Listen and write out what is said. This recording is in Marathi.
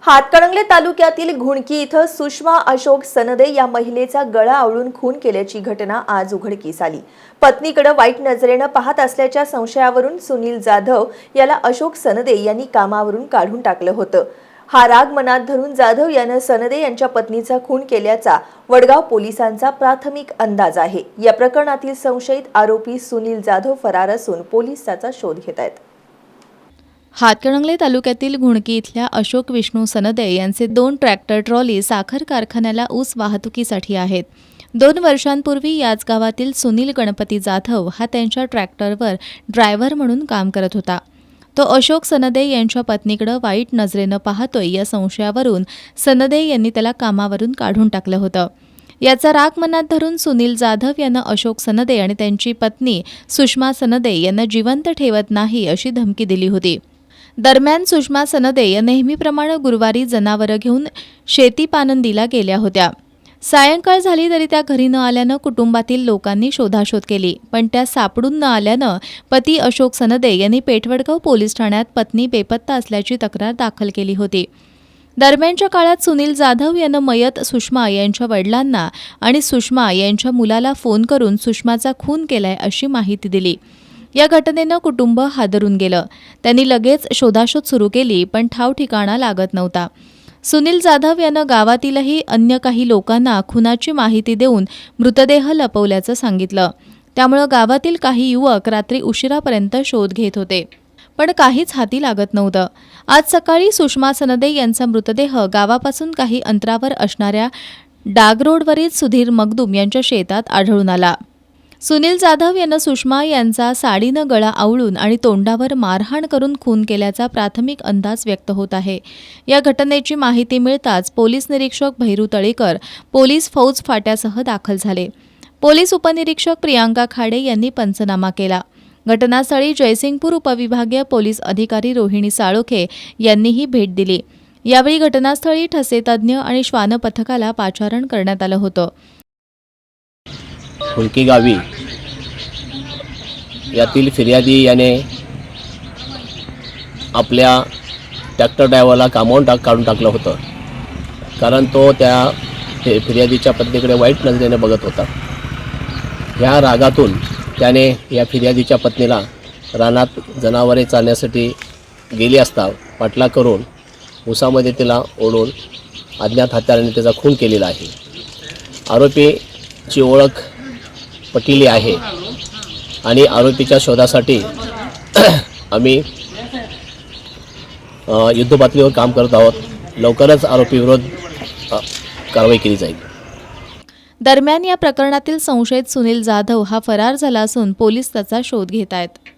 हातकणंगले तालुक्यातील घुणकी इथं सुषमा अशोक सनदे या महिलेचा गळा आवळून खून केल्याची घटना आज उघडकीस आली। पत्नीकडे वाईट नजरेने पाहत असल्याच्या संशयावरून सुनील जाधव याला अशोक सनदे यांनी कामावरून काढून टाकलं होतं। हा राग मनात धरून जाधव यानं सनदे यांच्या पत्नीचा खून केल्याचा वडगाव पोलिसांचा प्राथमिक अंदाज आहे। या प्रकरणातील संशयित आरोपी सुनील जाधव फरार असून पोलीस त्याचा शोध घेत आहेत। हातकणंगले तालुक्यातील घुणकी इथल्या अशोक विष्णू सनदे यांचे 2 ट्रॅक्टर ट्रॉली साखर कारखान्याला ऊस वाहतुकीसाठी आहेत। 2 वर्षांपूर्वी याच गावातील सुनील गणपती जाधव हा त्यांच्या ट्रॅक्टरवर ड्रायव्हर म्हणून काम करत होता। तो अशोक सनदे यांच्या पत्नीकडे वाईट नजरेनं पाहतोय या संशयावरून सनदे यांनी त्याला कामावरून काढून टाकलं होतं। याचा राग मनात धरून सुनील जाधव यांना अशोक सनदे आणि त्यांची पत्नी सुषमा सनदे यांना जिवंत ठेवत नाही अशी धमकी दिली होती। दरम्यान सुषमा सनदे या नेहमीप्रमाणे गुरुवारी जनावरं घेऊन शेती पानंदीला गेल्या होत्या। सायंकाळ झाली तरी त्या घरी न आल्यानं कुटुंबातील लोकांनी शोधाशोध केली, पण त्या सापडून न आल्यानं पती अशोक सनदे यांनी पेठवडगाव पोलीस ठाण्यात पत्नी बेपत्ता असल्याची तक्रार दाखल केली होती। दरम्यानच्या काळात सुनील जाधव यानं मयत सुषमा यांच्या वडिलांना आणि सुषमा यांच्या मुलाला फोन करून सुषमाचा खून केलाय अशी माहिती दिली। या घटनेनं कुटुंब हादरून गेलं। त्यांनी लगेच शोधाशोध सुरू केली, पण ठाव ठिकाणा लागत नव्हता। सुनील जाधव यानं गावातीलही अन्य काही लोकांना खुनाची माहिती देऊन मृतदेह लपवल्याचं सांगितलं। त्यामुळे गावातील काही युवक रात्री उशिरापर्यंत शोध घेत होते, पण काहीच हाती लागत नव्हतं। आज सकाळी सुषमा सनदे यांचा मृतदेह गावापासून काही अंतरावर असणाऱ्या डागरोडवरील सुधीर मगदूम यांच्या शेतात आढळून आला। सुनील जाधव यानं सुषमा यांचा साडीनं गळा आवळून आणि तोंडावर मारहाण करून खून केल्याचा प्राथमिक अंदाज व्यक्त होत आहे। या घटनेची माहिती मिळताच पोलीस निरीक्षक भैरू तळेकर पोलीस फौज फाट्यासह दाखल झाले। पोलीस उपनिरीक्षक प्रियांका खाडे यांनी पंचनामा केला। घटनास्थळी जयसिंगपूर उपविभागीय पोलीस अधिकारी रोहिणी साळोखे यांनीही भेट दिली। यावेळी घटनास्थळी ठसे तज्ज्ञ आणि श्वान पथकाला पाचारण करण्यात आलं होतं। घुणकी गावी यातील फिर्यादी याने आपल्या ट्रॅक्टर ड्रायव्हरला कामावून काढून टाकलं होतं, कारण तो त्या फिर्यादीच्या पत्नीकडे वाईट नजरेने बघत होता। ह्या रागातून त्याने या फिर्यादीच्या पत्नीला रानात जनावरे चालण्यासाठी गेली असता पाठलाग करून उसामध्ये तिला ओढून अज्ञात हत्याराने त्याचा खून केलेला आहे। आरोपीची ओळख पटलेली आहे आणि आरोपीच्या शोधासाठी आम्ही युद्धपातळीवर काम करत आहोत। लवकरच आरोपीविरोध कारवाई केली जाईल। दरम्यान या प्रकरणातील संशयित सुनील जाधव हा फरार झाला असून पोलीस त्याचा शोध घेत आहेत।